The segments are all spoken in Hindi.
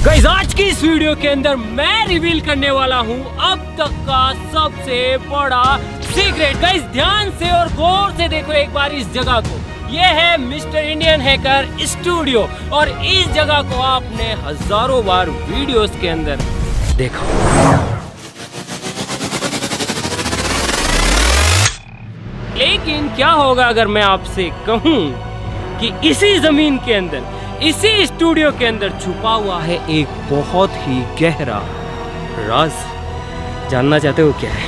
गाइस आज की इस वीडियो के अंदर मैं रिवील करने वाला हूँ अब तक का सबसे बड़ा सीक्रेट। गाइस ध्यान से और गौर से देखो एक बार इस जगह को। ये है मिस्टर इंडियन हैकर स्टूडियो और इस जगह को आपने हजारों बार वीडियोस के अंदर देखा। लेकिन क्या होगा अगर मैं आपसे कहूँ कि इसी जमीन के अंदर, इसी स्टूडियो के अंदर छुपा हुआ है एक बहुत ही गहरा राज। जानना चाहते हो क्या है?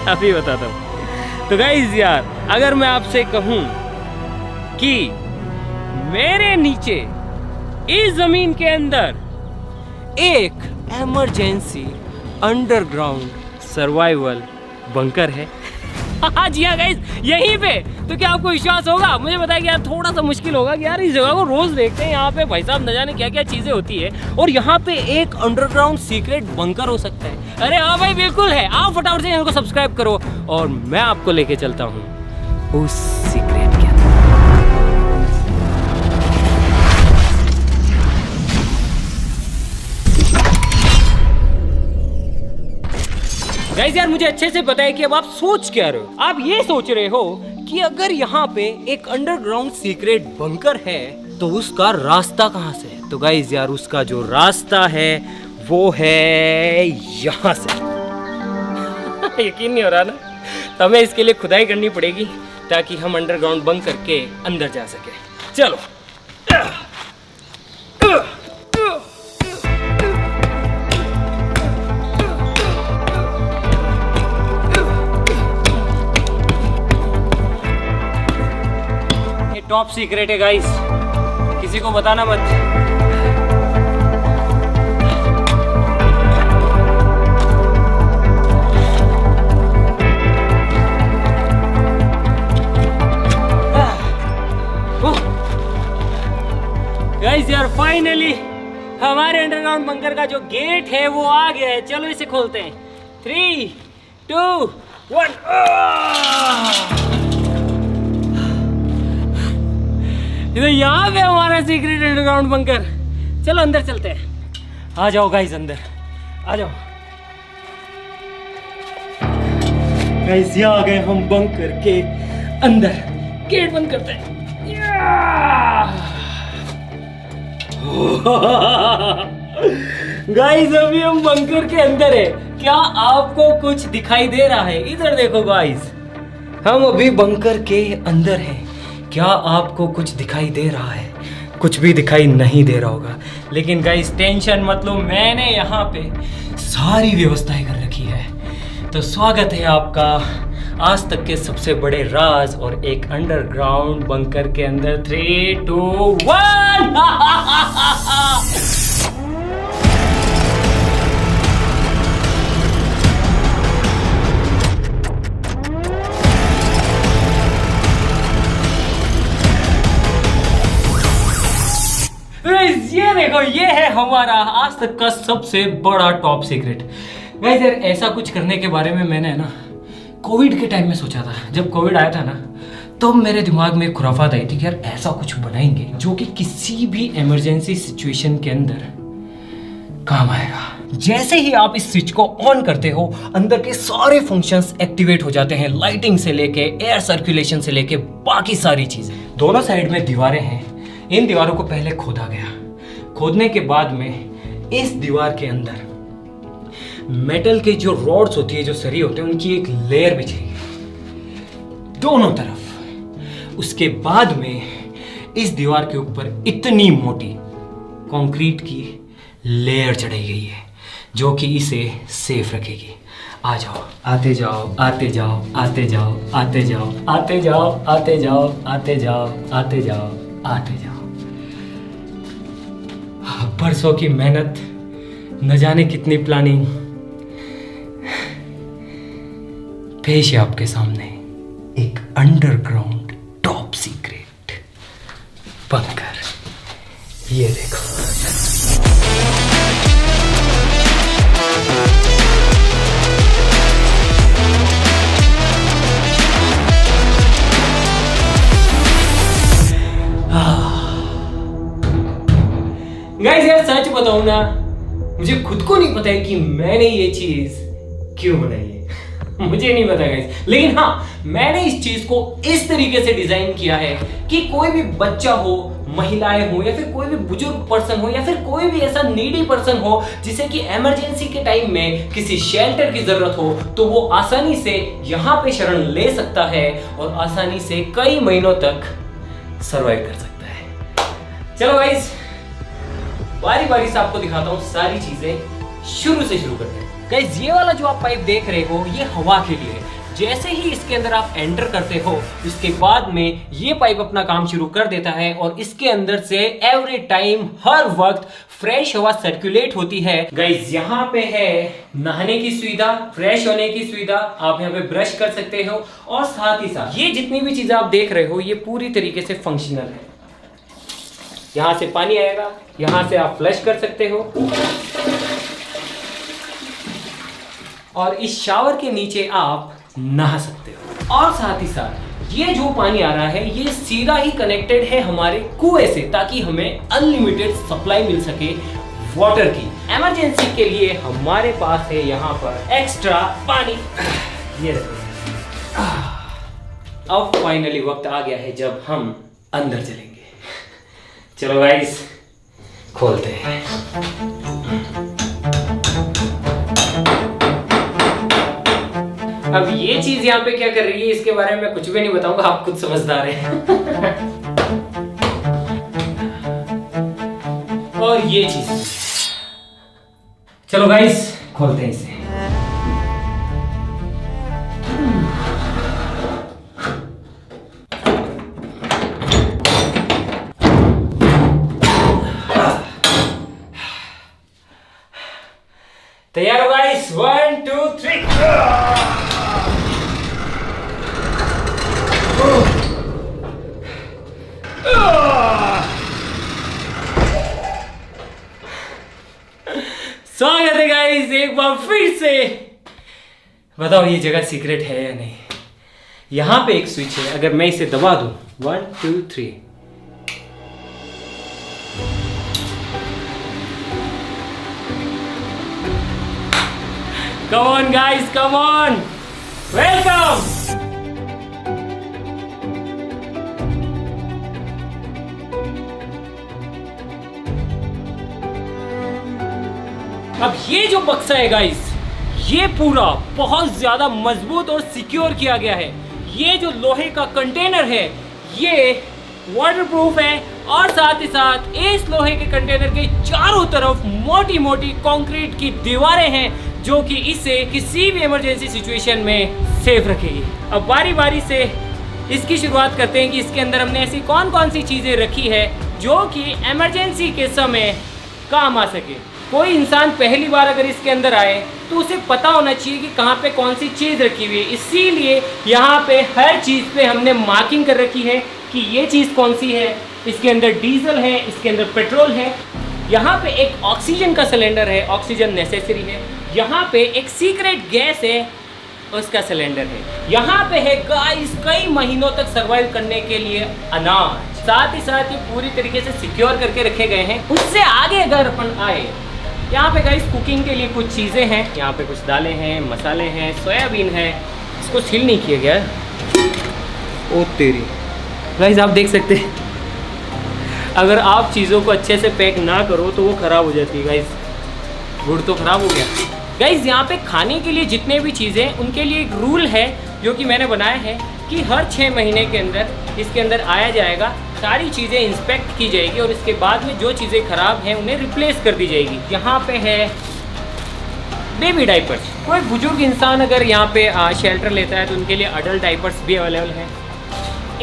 अभी बताता हूँ। तो गाइस यार, अगर मैं आपसे कहूँ कि मेरे नीचे इस जमीन के अंदर एक इमरजेंसी अंडरग्राउंड सर्वाइवल बंकर है। हाँ जी हाँ गाइस, यहीं पे। तो क्या आपको विश्वास होगा? मुझे बताया कि यार थोड़ा सा मुश्किल होगा कि यार इस जगह को रोज देखते हैं, यहाँ पे भाई साहब न जाने क्या क्या चीजें होती है और यहाँ पे एक अंडरग्राउंड सीक्रेट बंकर हो सकता है। अरे हाँ भाई बिल्कुल है। आप फटाफट से चैनल को सब्सक्राइब करो और मैं आपको लेके चलता हूँ उस सीक्रेट के अंदर। गाइस यार मुझे अच्छे से पता है कि अब आप सोच क्या रहे हो। आप ये सोच रहे हो कि अगर यहाँ पे एक अंडरग्राउंड सीक्रेट बंकर है तो उसका रास्ता कहाँ से है? तो गाइस यार उसका जो रास्ता है वो है यहाँ से। यकीन नहीं हो रहा ना? तो हमें इसके लिए खुदाई करनी पड़ेगी ताकि हम अंडरग्राउंड बंकर के अंदर जा सके। चलो टॉप सीक्रेट है गाइस, किसी को बताना मत। गाइस यार फाइनली हमारे अंडरग्राउंड बंकर का जो गेट है वो आ गया है। चलो इसे खोलते हैं। 3, 2, 1। यहाँ पे हमारा सीक्रेट अंडरग्राउंड बंकर। चलो अंदर चलते हैं। आ जाओ गाइस अंदर आ जाओ। गाइस यहाँ आ गए हम बंकर के अंदर। गेट बंद करते हैं। गाइस अभी हम बंकर के अंदर है। क्या आपको कुछ दिखाई दे रहा है? इधर देखो गाइस, हम अभी बंकर के अंदर हैं। क्या आपको कुछ दिखाई दे रहा है? कुछ भी दिखाई नहीं दे रहा होगा, लेकिन गाइस टेंशन मत लो, मैंने यहाँ पे सारी व्यवस्थाएं कर रखी है। तो स्वागत है आपका आज तक के सबसे बड़े राज और एक अंडरग्राउंड बंकर के अंदर। 3, 2, 1। ये देखो, ये है हमारा आज तक का सबसे बड़ा टॉप सीक्रेट। गाइस यार ऐसा कुछ करने के बारे में मैंने ना कोविड के टाइम में सोचा था। जब कोविड आया था ना तो मेरे दिमाग में एक खुराफात आई थी कि यार ऐसा कुछ बनाएंगे जो कि किसी भी इमरजेंसी सिचुएशन के अंदर काम आएगा। जैसे ही आप इस स्विच को ऑन करते हो अंदर के सारे फंक्शंस एक्टिवेट हो जाते हैं, लाइटिंग से लेके एयर सर्कुलेशन से लेके बाकी सारी चीजें। दोनों साइड में दीवारें हैं। इन दीवारों को पहले खोदा गया। खोदने के बाद में इस दीवार के अंदर मेटल के जो रॉड्स होती है, जो सरी होते हैं, उनकी एक लेयर बिछाई दोनों तरफ। उसके बाद में इस दीवार के ऊपर इतनी मोटी कंक्रीट की लेयर चढ़ाई गई है जो कि इसे सेफ रखेगी। आ जाओ, आते जाओ, आते जाओ, आते जाओ, आते जाओ, आते जाओ, आते जाओ, आते जाओ, आते जाओ, आते जाओ। बरसों की मेहनत, न जाने कितनी प्लानिंग, पेश है आपके सामने एक अंडरग्राउंड टॉप सीक्रेट बंकर। ये देखो। गाइस यार सच बताऊं ना मुझे खुद को नहीं पता है कि मैंने ये चीज क्यों बनाई है। मुझे नहीं पता गाइस, लेकिन हाँ, मैंने इस चीज को इस तरीके से डिजाइन किया है कि कोई भी बच्चा हो, महिलाएं हो, या फिर कोई भी बुजुर्ग पर्सन हो, या फिर कोई भी ऐसा नीडी पर्सन हो जिसे कि इमरजेंसी के टाइम में किसी शेल्टर की जरूरत हो, तो वो आसानी से यहाँ पे शरण ले सकता है और आसानी से कई महीनों तक सरवाइव कर सकता है। चलो गाइस, बारी बारी से आपको दिखाता हूँ सारी चीजें शुरू से शुरू करते हैं। गाइस, ये वाला जो आप पाइप देख रहे हो, ये हवा के लिए है। जैसे ही इसके अंदर आप एंटर करते हो, इसके बाद में ये पाइप अपना काम शुरू कर देता है और इसके अंदर से एवरी टाइम, हर वक्त फ्रेश हवा सर्कुलेट होती है। गाइस, यहाँ पे है नहाने की सुविधा, फ्रेश होने की सुविधा, आप यहाँ पे ब्रश कर सकते हो, और साथ ही साथ ये जितनी भी चीजें आप देख रहे हो, ये पूरी तरीके से फंक्शनल है। यहाँ से पानी आएगा, यहाँ से आप फ्लश कर सकते हो, और इस शावर के नीचे आप नहा सकते हो। और साथ ही साथ ये जो पानी आ रहा है, ये सीधा ही कनेक्टेड है हमारे कुएं से, ताकि हमें अनलिमिटेड सप्लाई मिल सके वाटर की। इमरजेंसी के लिए हमारे पास है यहाँ पर एक्स्ट्रा पानी। ये रखो। अब फाइनली वक्त आ गया है जब हम अंदर चलेंगे। चलो गाइस, खोलते हैं। अब ये चीज यहाँ पे क्या कर रही है, इसके बारे में मैं कुछ भी नहीं बताऊंगा, आप खुद समझदार हैं। और ये चीज, चलो गाइस खोलते हैं इसे। तैयार हो गाइस? 1 2 3। स्वागत है गाइस एक बार फिर से। बताओ ये जगह सीक्रेट है या नहीं? यहां पे एक स्विच है, अगर मैं इसे दबा दूं, 1 2 3, come on guys, come on, welcome। अब ये जो बक्सा है गाइस, ये पूरा बहुत ज्यादा मजबूत और सिक्योर किया गया है। ये जो लोहे का कंटेनर है, ये वाटरप्रूफ है, और साथ ही साथ इस लोहे के कंटेनर के चारों तरफ मोटी मोटी कंक्रीट की दीवारें हैं, जो कि इसे किसी भी इमरजेंसी सिचुएशन में सेफ रखेगी। अब बारी बारी से इसकी शुरुआत करते हैं कि इसके अंदर हमने ऐसी कौन कौन सी चीज़ें रखी है जो कि इमरजेंसी के समय काम आ सके। कोई इंसान पहली बार अगर इसके अंदर आए तो उसे पता होना चाहिए कि कहाँ पे कौन सी चीज़ रखी हुई है, इसीलिए यहाँ पे हर चीज़ पे हमने मार्किंग कर रखी है कि ये चीज़ कौन सी है। इसके अंदर डीजल है, इसके अंदर पेट्रोल है, यहाँ पे एक ऑक्सीजन का सिलेंडर है, ऑक्सीजन नेसेसरी है, यहाँ पे एक सीक्रेट गैस है, उसका सिलेंडर है, यहाँ पे है गाइस कई महीनों तक सर्वाइव करने के लिए अनाज, साथ ही साथ ये पूरी तरीके से सिक्योर करके रखे गए हैं। उससे आगे अगर अपन आए, यहाँ पे गाइस कुकिंग के लिए कुछ चीज़ें हैं, यहाँ पे कुछ दालें हैं, मसाले हैं, सोयाबीन है, इसको सील नहीं किया गया है। ओ तेरी गाइस, आप देख सकते हैं अगर आप चीज़ों को अच्छे से पैक ना करो तो वो ख़राब हो जाती है। गाइस गुड़ तो ख़राब हो गया। गाइस यहाँ पे खाने के लिए जितने भी चीज़ें, उनके लिए एक रूल है जो कि मैंने बनाया है कि हर 6 महीने के अंदर इसके अंदर आया जाएगा, सारी चीज़ें इंस्पेक्ट की जाएगी और इसके बाद में जो चीज़ें ख़राब हैं उन्हें रिप्लेस कर दी जाएगी। यहाँ पे है बेबी डाइपर्स, कोई बुजुर्ग इंसान अगर यहाँ पे शेल्टर लेता है तो उनके लिए अडल्ट डाइपर्स भी अवेलेबल हैं।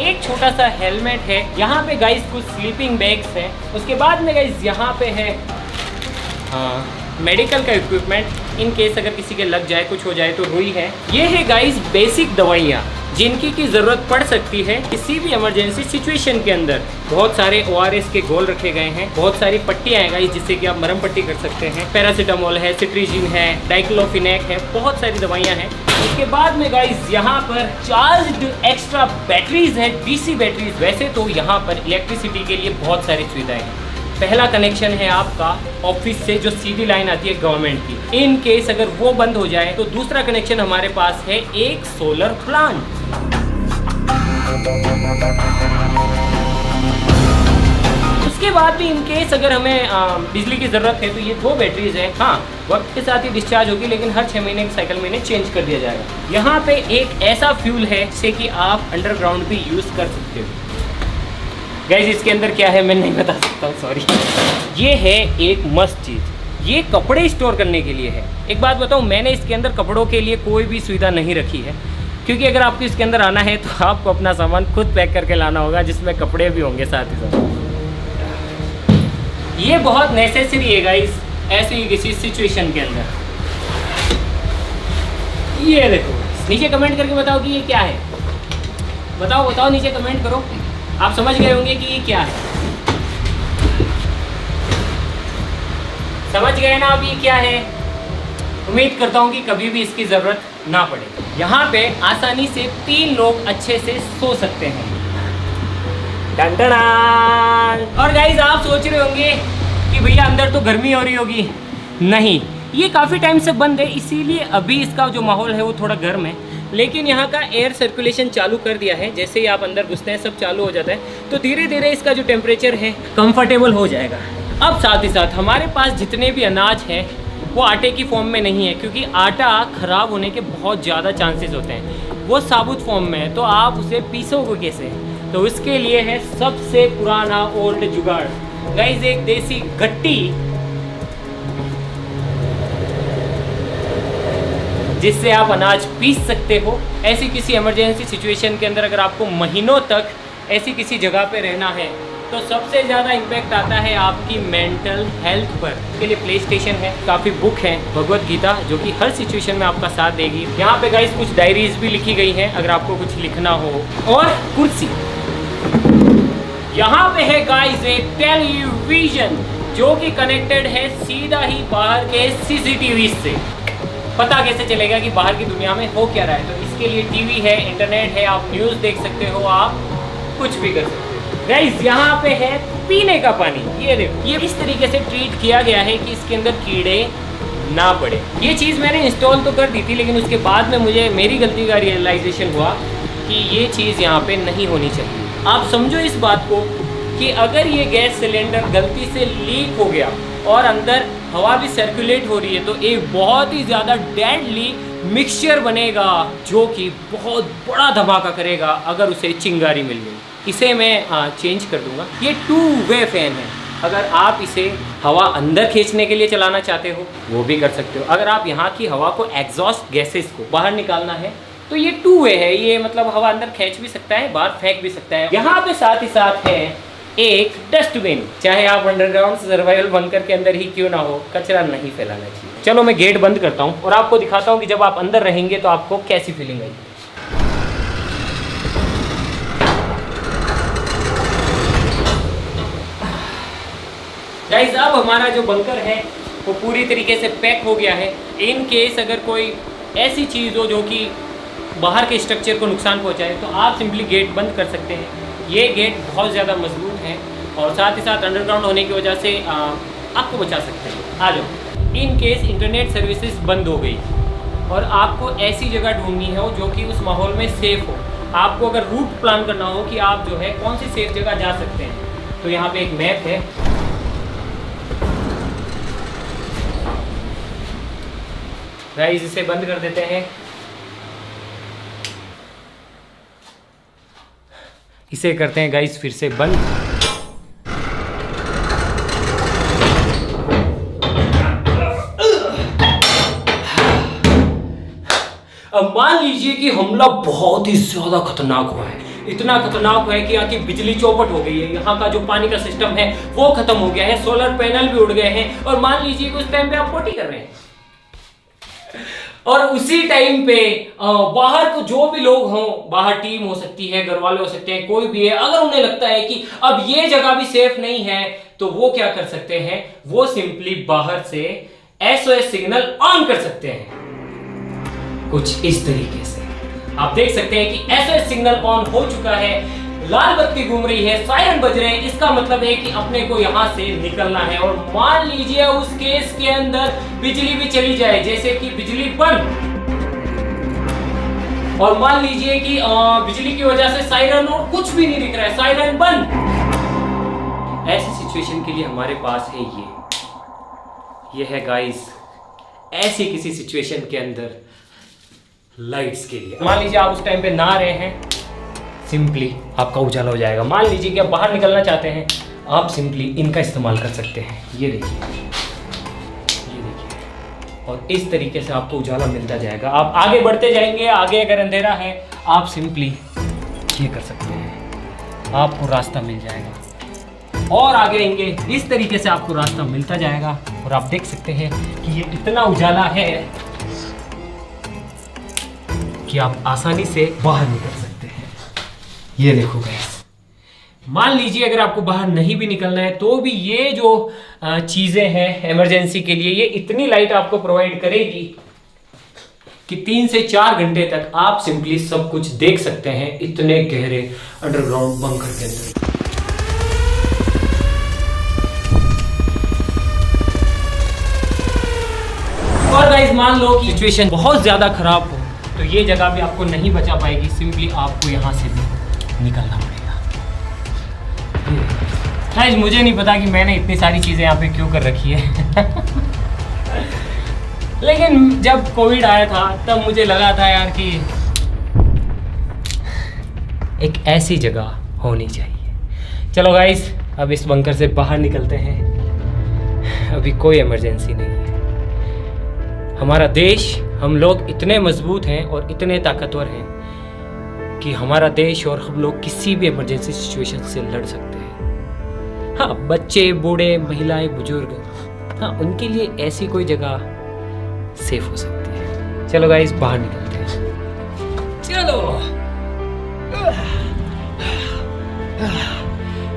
एक छोटा सा हेलमेट है, यहाँ पे गाइस कुछ स्लीपिंग बैग्स हैं। उसके बाद में गाइस यहाँ पे है मेडिकल का इक्विपमेंट, इन केस अगर किसी के लग जाए, कुछ हो जाए तो रुई है। ये है गाइस बेसिक दवाइयाँ जिनकी की ज़रूरत पड़ सकती है किसी भी इमरजेंसी सिचुएशन के अंदर। बहुत सारे ORS के गोल रखे गए हैं, बहुत सारी पट्टियाँ हैं गाइस जिससे कि आप मरहम पट्टी कर सकते हैं। पैरासीटामोल है, सिट्रीजिन है, डाइक्लोफिनेक है, बहुत सारी दवाइयाँ हैं। उसके बाद में गाइस यहाँ पर चार्ज्ड एक्स्ट्रा बैटरीज है, DC बैटरीज। वैसे तो यहाँ पर इलेक्ट्रिसिटी के लिए बहुत सारी सुविधाएं हैं, पहला कनेक्शन है आपका ऑफिस से जो सीधी लाइन आती है गवर्नमेंट की। इन केस अगर वो बंद हो जाए तो दूसरा कनेक्शन हमारे पास है एक सोलर प्लांट। उसके बाद भी इन केस अगर हमें बिजली की ज़रूरत है तो ये 2 बैटरीज है। हाँ, वक्त के साथ ही डिस्चार्ज होगी, लेकिन हर 6 महीने के साइकिल में इन्हें चेंज कर दिया जाएगा। यहाँ पे एक ऐसा फ्यूल है जिसे कि आप अंडरग्राउंड भी यूज़ कर सकते हो। गाइस इसके अंदर क्या है मैं नहीं बता सकता हूँ, सॉरी। ये है एक मस्त चीज़, ये कपड़े स्टोर करने के लिए है। एक बात बताऊँ, मैंने इसके अंदर कपड़ों के लिए कोई भी सुविधा नहीं रखी है, क्योंकि अगर आपको इसके अंदर आना है तो आपको अपना सामान खुद पैक करके लाना होगा, जिसमें कपड़े भी होंगे साथ ही साथ। ये बहुत नेसेसरी है गाइस ऐसी किसी सिचुएशन के अंदर। ये देखो, नीचे कमेंट करके बताओ कि ये क्या है। बताओ नीचे कमेंट करो। आप समझ गए होंगे कि ये क्या है। समझ गए ना आप ये क्या है। उम्मीद करता हूँ कि कभी भी इसकी ज़रूरत ना पड़े। यहाँ पे आसानी से 3 लोग अच्छे से सो सकते हैं। और गाइज आप सोच रहे होंगे कि भैया अंदर तो गर्मी हो रही होगी। नहीं, ये काफ़ी टाइम से बंद है, इसीलिए अभी इसका जो माहौल है वो थोड़ा गर्म है, लेकिन यहाँ का एयर सर्कुलेशन चालू कर दिया है। जैसे ही आप अंदर घुसते हैं सब चालू हो जाता है, तो धीरे धीरे इसका जो टेम्परेचर है कंफर्टेबल हो जाएगा। अब साथ ही साथ हमारे पास जितने भी अनाज हैं वो आटे की फॉर्म में नहीं है, क्योंकि आटा ख़राब होने के बहुत ज़्यादा चांसेस होते हैं। वो साबुत फॉर्म में है, तो आप उसे पीसोगे कैसे। तो इसके लिए है सबसे पुराना ओल्ड जुगाड़ गाइस, एक देसी गट्टी, जिससे आप अनाज पीस सकते हो। ऐसी किसी इमरजेंसी सिचुएशन के अंदर अगर आपको महीनों तक ऐसी किसी जगह पे रहना है तो सबसे ज़्यादा इम्पैक्ट आता है आपकी मेंटल हेल्थ पर। इसके लिए प्ले स्टेशन है, काफ़ी बुक है, भगवत गीता, जो कि हर सिचुएशन में आपका साथ देगी। यहाँ पे गाइस कुछ डायरीज भी लिखी गई हैं अगर आपको कुछ लिखना हो। और कुर्सी, यहाँ पे है गाइस एक टेलीविजन जो कि कनेक्टेड है सीधा ही बाहर के सीसीटीवी से। पता कैसे चलेगा कि बाहर की दुनिया में हो क्या रहा है। तो इसके लिए टीवी है, इंटरनेट है, आप न्यूज़ देख सकते हो, आप कुछ भी कर सकते हो। गाइस यहाँ पे है पीने का पानी, ये देखो, ये इस तरीके से ट्रीट किया गया है कि इसके अंदर कीड़े ना पड़े। ये चीज़ मैंने इंस्टॉल तो कर दी थी, लेकिन उसके बाद में मुझे मेरी गलती का रियलाइजेशन हुआ कि ये चीज़ यहाँ पे नहीं होनी चाहिए। आप समझो इस बात को कि अगर ये गैस सिलेंडर गलती से लीक हो गया और अंदर हवा भी सर्कुलेट हो रही है, तो एक बहुत ही ज़्यादा डेडली मिक्सचर बनेगा जो कि बहुत बड़ा धमाका करेगा अगर उसे चिंगारी मिल गई। इसे मैं चेंज कर दूंगा। ये 2 वे फैन है। अगर आप इसे हवा अंदर खींचने के लिए चलाना चाहते हो वो भी कर सकते हो। अगर आप यहाँ की हवा को, एग्जॉस्ट गैसेस को बाहर निकालना है तो ये 2 वे है। ये मतलब हवा अंदर खींच भी सकता है, बाहर फेंक भी सकता है। यहाँ पे साथ ही साथ है एक डस्टबिन। चाहे आप अंडरग्राउंड सर्वाइवल बंकर के अंदर ही क्यों ना हो, कचरा नहीं फैलाना चाहिए। चलो मैं गेट बंद करता हूँ और आपको दिखाता हूँ कि जब आप अंदर रहेंगे तो आपको कैसी फीलिंग आएगी। गाइस अब हमारा जो बंकर है वो पूरी तरीके से पैक हो गया है। इन केस अगर कोई ऐसी चीज़ हो जो कि बाहर के स्ट्रक्चर को नुकसान पहुंचाए तो आप सिंपली गेट बंद कर सकते हैं। ये गेट बहुत ज़्यादा मजबूत है और साथ ही साथ अंडरग्राउंड होने की वजह से आपको बचा सकते हैं। आ जाओ। इन केस इंटरनेट सर्विसेज बंद हो गई और आपको ऐसी जगह ढूंढनी हो जो कि उस माहौल में सेफ़ हो, आपको अगर रूट प्लान करना हो कि आप जो है कौन सी सेफ जगह जा सकते हैं, तो यहाँ पे एक मैप है। गाइस इसे बंद कर देते हैं। इसे करते हैं गाइस फिर से बंद। अब मान लीजिए कि हमला बहुत ही ज्यादा खतरनाक हुआ है। इतना खतरनाक हुआ है कि यहाँ की बिजली चौपट हो गई है, यहाँ का जो पानी का सिस्टम है वो खत्म हो गया है, सोलर पैनल भी उड़ गए हैं, और मान लीजिए कि उस टाइम पे आप पोटी कर रहे हैं और उसी टाइम पे बाहर को जो भी लोग हों, बाहर टीम हो सकती है, घर वाले हो सकते हैं, कोई भी है, अगर उन्हें लगता है कि अब ये जगह भी सेफ नहीं है तो वो क्या कर सकते हैं, वो सिंपली बाहर से SOS सिग्नल ऑन कर सकते हैं। कुछ इस तरीके से आप देख सकते हैं कि SOS सिग्नल ऑन हो चुका है। लाल बत्ती घूम रही है, सायरन बज रहे हैं, इसका मतलब है कि अपने को यहाँ से निकलना है। और मान लीजिए उस केस के अंदर बिजली भी चली जाए, जैसे कि बिजली बंद, और मान लीजिए कि बिजली की वजह से सायरन और कुछ भी नहीं दिख रहा है, सायरन बंद। ऐसी सिचुएशन के लिए हमारे पास है ये है गाइस, ऐसी किसी सिचुएशन के अंदर लाइट्स के लिए। मान लीजिए आप उस टाइम पे नहा रहे हैं, सिंपली आपका उजाला हो जाएगा। मान लीजिए कि आप बाहर निकलना चाहते हैं, आप सिंपली इनका इस्तेमाल कर सकते हैं। ये देखिए, और इस तरीके से आपको उजाला मिलता जाएगा। आप आगे बढ़ते जाएंगे, आगे अगर अंधेरा है आप सिंपली ये कर सकते हैं, आपको रास्ता मिल जाएगा। और आगे आएंगे, इस तरीके से आपको रास्ता मिलता जाएगा। और आप देख सकते हैं कि ये इतना उजाला है कि आप आसानी से बाहर निकल सकते हैं। ये देखो गाइस, मान लीजिए अगर आपको बाहर नहीं भी निकलना है तो भी ये जो चीजें हैं इमरजेंसी के लिए, ये इतनी लाइट आपको प्रोवाइड करेगी कि 3 से 4 घंटे तक आप सिंपली सब कुछ देख सकते हैं इतने गहरे अंडरग्राउंड बंकर के अंदर। और गाइस मान लो कि सिचुएशन बहुत ज्यादा खराब हो तो ये जगह भी आपको नहीं बचा पाएगी, सिंपली आपको यहां से भी निकलना पड़ेगा। गाइस मुझे नहीं पता कि मैंने इतनी सारी चीजें यहाँ पे क्यों कर रखी है लेकिन जब कोविड आया था तब मुझे लगा था यार कि एक ऐसी जगह होनी चाहिए। चलो गाइस अब इस बंकर से बाहर निकलते हैं, अभी कोई इमरजेंसी नहीं है। हमारा देश, हम लोग इतने मजबूत हैं और इतने ताकतवर हैं कि हमारा देश और हम लोग किसी भी इमरजेंसी सिचुएशन से लड़ सकते हैं। हाँ, बच्चे, बूढ़े, महिलाएं, बुजुर्ग, हाँ उनके लिए ऐसी कोई जगह सेफ हो सकती है। चलो गाइस बाहर निकलते हैं, चलो।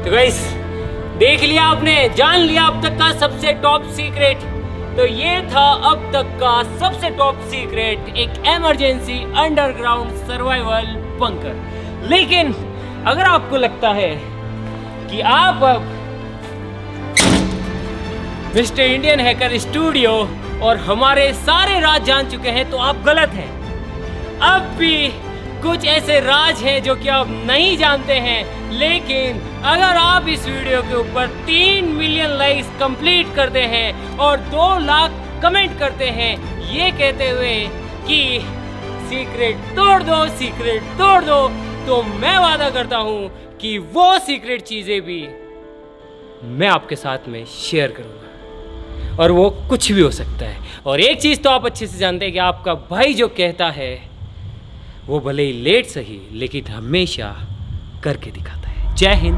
तो गाइस देख लिया आपने, जान लिया अब तक का सबसे टॉप सीक्रेट। तो ये था अब तक का सबसे टॉप सीक्रेट, एक इमरजेंसी अंडरग्राउंड सर्वाइवल बंकर। लेकिन अगर आपको लगता है कि आप अब मिस्टर इंडियन हैकर स्टूडियो और हमारे सारे राज जान चुके हैं तो आप गलत हैं। अब भी कुछ ऐसे राज हैं जो कि आप नहीं जानते हैं। लेकिन अगर आप इस वीडियो के ऊपर 3 मिलियन लाइक्स कंप्लीट करते हैं और 2 लाख कमेंट करते हैं ये कहते हुए कि सीक्रेट तोड़ दो, सीक्रेट तोड़ दो, तो मैं वादा करता हूं कि वो सीक्रेट चीजें भी मैं आपके साथ में शेयर करूंगा, और वो कुछ भी हो सकता है। और एक चीज़ तो आप अच्छे से जानते हैं कि आपका भाई जो कहता है वो भले ही लेट सही लेकिन हमेशा करके दिखाता है। जय हिंद।